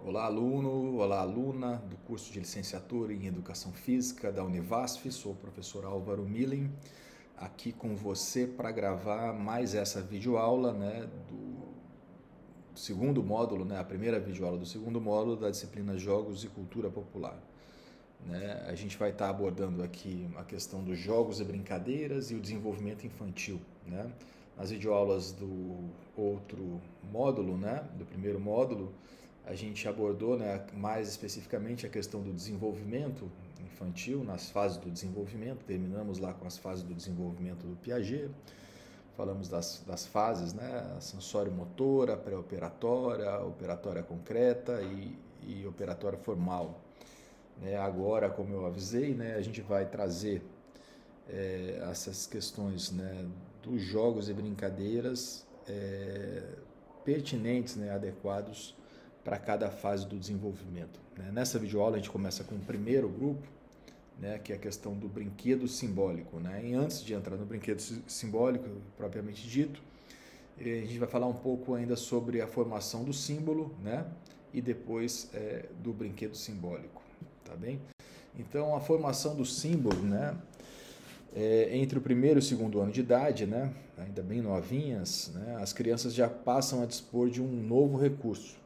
Olá, aluno, olá, aluna do curso de licenciatura em Educação Física da Univasf. Sou o professor Álvaro Millen, aqui com você para gravar mais essa videoaula, do segundo módulo, a primeira videoaula do segundo módulo da disciplina Jogos e Cultura Popular. A gente vai estar abordando aqui a questão dos jogos e brincadeiras e o desenvolvimento infantil. Nas videoaulas do outro módulo, do primeiro módulo, a gente abordou mais especificamente a questão do desenvolvimento infantil, nas fases do desenvolvimento. Terminamos lá com as fases do desenvolvimento do Piaget. Falamos das fases, a sensório-motora, pré-operatória, operatória concreta e operatória formal. Agora, como eu avisei, a gente vai trazer essas questões dos jogos e brincadeiras pertinentes, adequados para cada fase do desenvolvimento. Nessa videoaula a gente começa com o primeiro grupo, que é a questão do brinquedo simbólico. E antes de entrar no brinquedo simbólico propriamente dito, a gente vai falar um pouco ainda sobre a formação do símbolo, e depois do brinquedo simbólico, tá bem? Então, a formação do símbolo, entre o primeiro e o segundo ano de idade, ainda bem novinhas, as crianças já passam a dispor de um novo recurso,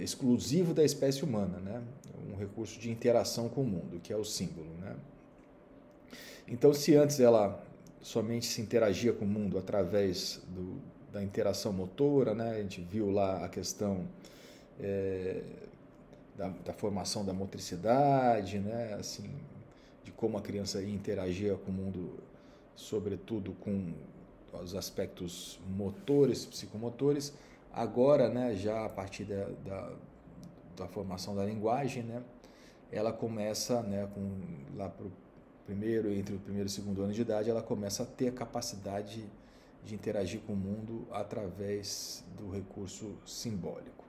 exclusivo da espécie humana, um recurso de interação com o mundo, que é o símbolo. Então, se antes ela somente se interagia com o mundo através da interação motora, a gente viu lá a questão da formação da motricidade, assim, de como a criança interagia com o mundo, sobretudo com os aspectos motores, psicomotores. Agora, já a partir da formação da linguagem, ela começa, lá pro entre o primeiro e o segundo ano de idade, ela começa a ter a capacidade de interagir com o mundo através do recurso simbólico,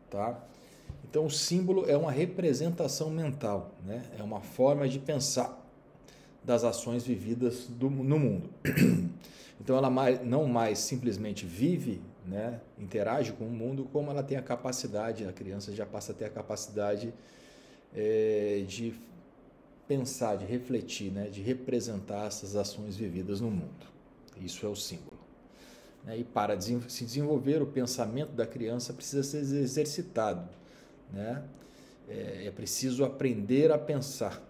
tá? Então, o símbolo é uma representação mental, é uma forma de pensar das ações vividas no mundo. Então, ela não mais simplesmente vive, interage com o mundo, como ela tem a capacidade, a criança já passa a ter a capacidade de pensar, de refletir, de representar essas ações vividas no mundo. Isso é o símbolo. E para se desenvolver, o pensamento da criança precisa ser exercitado. É preciso aprender a pensar.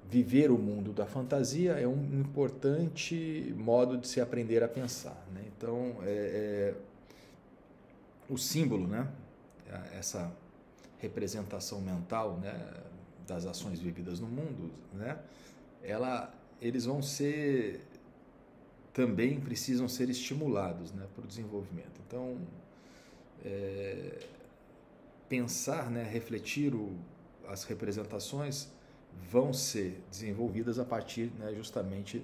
Viver o mundo da fantasia é um importante modo de se aprender a pensar. Então, o símbolo, essa representação mental, das ações vividas no mundo, eles vão ser, também precisam ser estimulados para o desenvolvimento. Então, pensar, refletir as representações vão ser desenvolvidas a partir justamente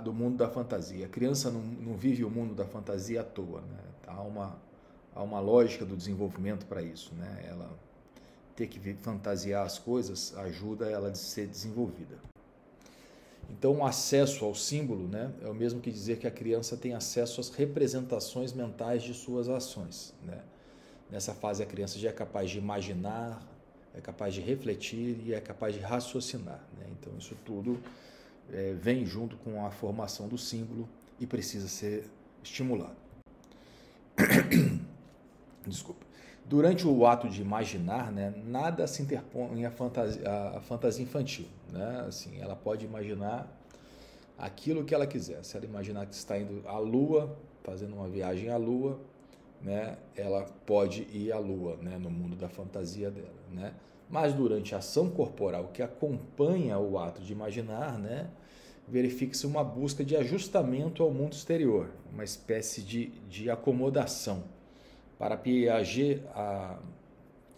do mundo da fantasia. A criança não vive o mundo da fantasia à toa. Há uma lógica do desenvolvimento para isso. Ela ter que fantasiar as coisas ajuda ela a ser desenvolvida. Então, o acesso ao símbolo é o mesmo que dizer que a criança tem acesso às representações mentais de suas ações. Nessa fase, a criança já é capaz de imaginar, é capaz de refletir e é capaz de raciocinar. Então, isso tudo vem junto com a formação do símbolo e precisa ser estimulado. Desculpa. Durante o ato de imaginar, nada se interpõe à fantasia infantil. Assim, ela pode imaginar aquilo que ela quiser. Se ela imaginar que está indo à Lua, fazendo uma viagem à Lua, ela pode ir à Lua, no mundo da fantasia dela. Mas durante a ação corporal que acompanha o ato de imaginar, verifica-se uma busca de ajustamento ao mundo exterior, uma espécie de acomodação. Para Piaget, a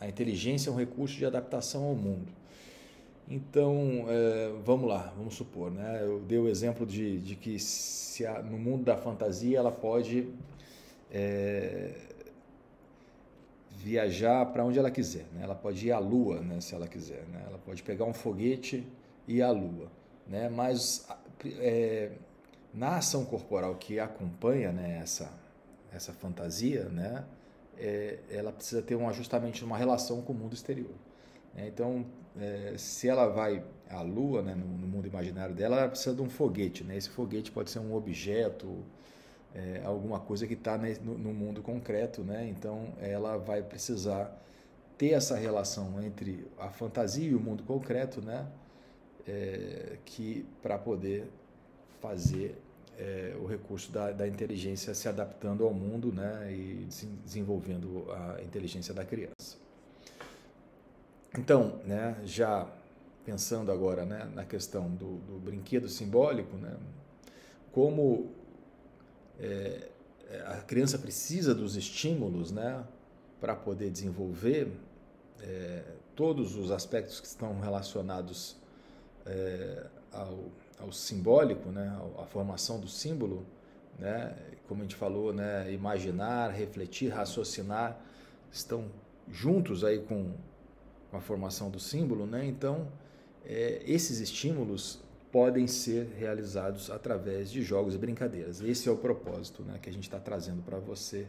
inteligência é um recurso de adaptação ao mundo. Então, vamos lá, vamos supor, eu dei o exemplo de que no mundo da fantasia ela pode viajar para onde ela quiser, ela pode ir à Lua, se ela quiser, ela pode pegar um foguete e ir à Lua, mas na ação corporal que acompanha essa fantasia, ela precisa ter um ajustamento, uma relação com o mundo exterior. Então, se ela vai à Lua, né, no mundo imaginário dela, ela precisa de um foguete. Né? Esse foguete pode ser um objeto, alguma coisa que está no mundo concreto. Né? Então, ela vai precisar ter essa relação entre a fantasia e o mundo concreto, né? Que para poder fazer o recurso da inteligência se adaptando ao mundo, né? E desenvolvendo a inteligência da criança. Então, né, já pensando agora, né, na questão do brinquedo simbólico, né, como a criança precisa dos estímulos, né, para poder desenvolver todos os aspectos que estão relacionados ao simbólico, né, à formação do símbolo, né, como a gente falou, né, imaginar, refletir, raciocinar, estão juntos aí com a formação do símbolo, né? Então, esses estímulos podem ser realizados através de jogos e brincadeiras. Esse é o propósito, né, que a gente está trazendo para você,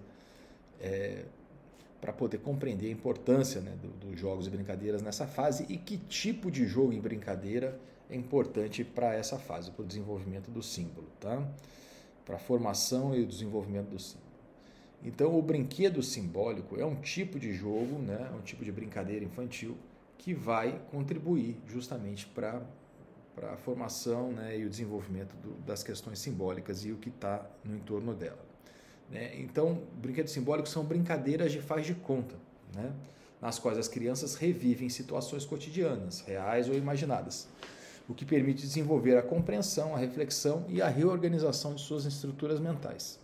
para poder compreender a importância, né, dos jogos e brincadeiras nessa fase e que tipo de jogo e brincadeira é importante para essa fase, para o desenvolvimento do símbolo, tá? Para a formação e o desenvolvimento do símbolo. Então, o brinquedo simbólico é um tipo de jogo, né, um tipo de brincadeira infantil que vai contribuir justamente para a formação, né, e o desenvolvimento das questões simbólicas e o que está no entorno dela. Né? Então, brinquedos simbólicos são brincadeiras de faz de conta, né, nas quais as crianças revivem situações cotidianas, reais ou imaginadas, o que permite desenvolver a compreensão, a reflexão e a reorganização de suas estruturas mentais.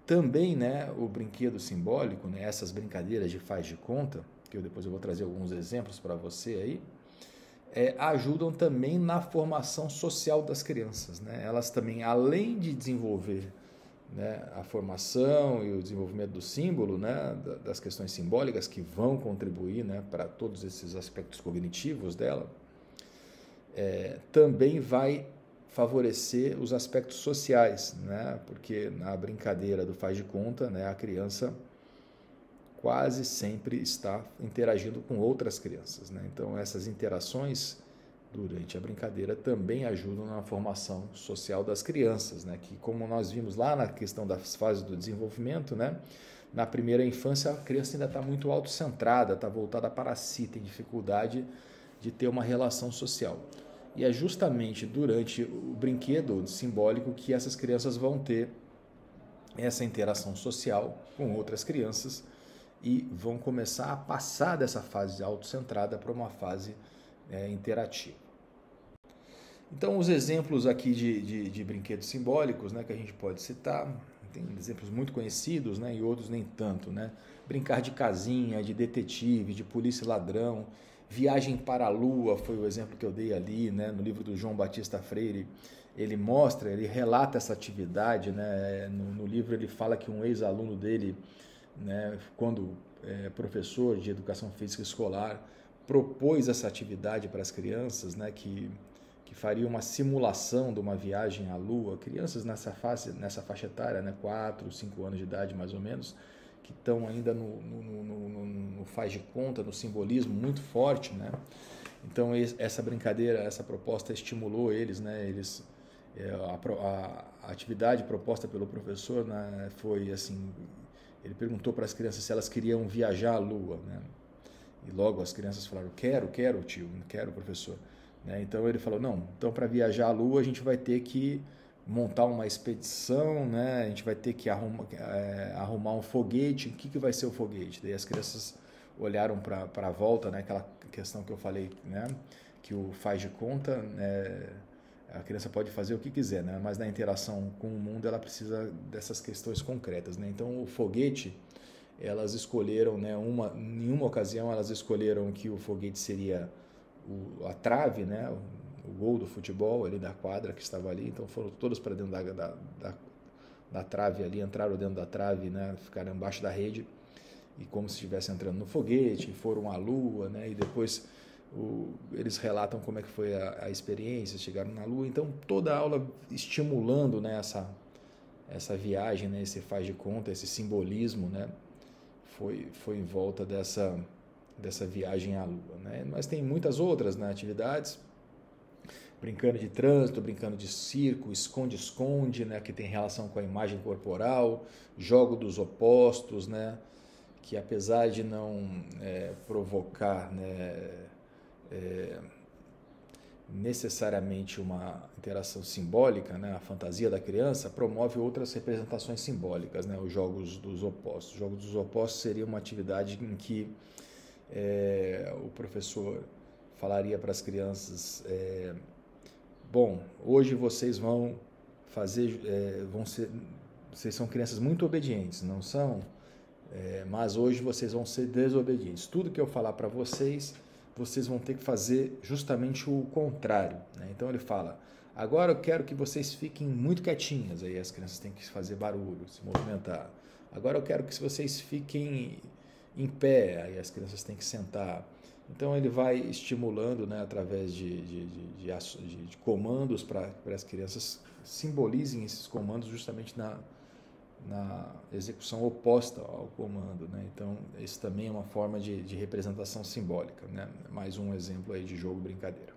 Também, né, o brinquedo simbólico, né, essas brincadeiras de faz de conta, que depois eu vou trazer alguns exemplos para você aí, ajudam também na formação social das crianças. Né? Elas também, além de desenvolver, né, a formação e o desenvolvimento do símbolo, né, das questões simbólicas que vão contribuir, né, para todos esses aspectos cognitivos dela, também vai favorecer os aspectos sociais, né? Porque na brincadeira do faz de conta, né, a criança quase sempre está interagindo com outras crianças, né? Então essas interações durante a brincadeira também ajudam na formação social das crianças, né? Que, como nós vimos lá na questão das fases do desenvolvimento, né, na primeira infância a criança ainda está muito autocentrada, está voltada para si, tem dificuldade de ter uma relação social. E é justamente durante o brinquedo simbólico que essas crianças vão ter essa interação social com outras crianças e vão começar a passar dessa fase autocentrada para uma fase interativa. Então, os exemplos aqui de brinquedos simbólicos, né, que a gente pode citar, tem exemplos muito conhecidos, né, e outros nem tanto. Né? Brincar de casinha, de detetive, de polícia e ladrão. Viagem para a Lua foi o exemplo que eu dei ali, né? No livro do João Batista Freire. Ele relata essa atividade. Né? No livro ele fala que um ex-aluno dele, né, quando professor de educação física escolar, propôs essa atividade para as crianças, né, que faria uma simulação de uma viagem à Lua. Crianças nessa faixa etária, né, 4, 5 anos de idade mais ou menos, que estão ainda no faz de conta, no simbolismo muito forte, né? Então essa brincadeira, essa proposta estimulou eles, né? A atividade proposta pelo professor, né, foi assim, ele perguntou para as crianças se elas queriam viajar à Lua, né? E logo as crianças falaram, quero tio, quero professor. Né? Então ele falou, não, então para viajar à Lua a gente vai ter que montar uma expedição, né? A gente vai ter que arrumar um foguete. O que vai ser o foguete? Daí as crianças olharam para a volta, né? Aquela questão que eu falei, né? Que o faz de conta, né? A criança pode fazer o que quiser, né? Mas na interação com o mundo ela precisa dessas questões concretas, né? Então o foguete, elas escolheram, né? Em uma ocasião elas escolheram que o foguete seria a trave, né? O gol do futebol ali da quadra que estava ali, então foram todos para dentro da trave ali, entraram dentro da trave, né, ficaram embaixo da rede e como se estivessem entrando no foguete, foram à Lua, né, e depois eles relatam como é que foi a experiência, chegaram na Lua. Então toda a aula estimulando, né, essa viagem, né, esse faz de conta, esse simbolismo, né, foi em volta dessa viagem à Lua, né? Mas tem muitas outras, né, atividades, brincando de trânsito, brincando de circo, esconde-esconde, né, que tem relação com a imagem corporal, jogo dos opostos, né, que apesar de não provocar, né, necessariamente uma interação simbólica, né, a fantasia da criança promove outras representações simbólicas, né, os jogos dos opostos. Os jogos dos opostos seria uma atividade em que o professor falaria para as crianças, bom, hoje vocês vão fazer, vocês são crianças muito obedientes, não são? Mas hoje vocês vão ser desobedientes. Tudo que eu falar para vocês, vocês vão ter que fazer justamente o contrário, né? Então ele fala, agora eu quero que vocês fiquem muito quietinhas, aí as crianças têm que fazer barulho, se movimentar. Agora eu quero que vocês fiquem em pé, aí as crianças têm que sentar. Então ele vai estimulando, né, através de comandos para as crianças simbolizem esses comandos justamente na execução oposta ao comando, né? Então, isso também é uma forma de representação simbólica, né? Mais um exemplo aí de jogo brincadeira.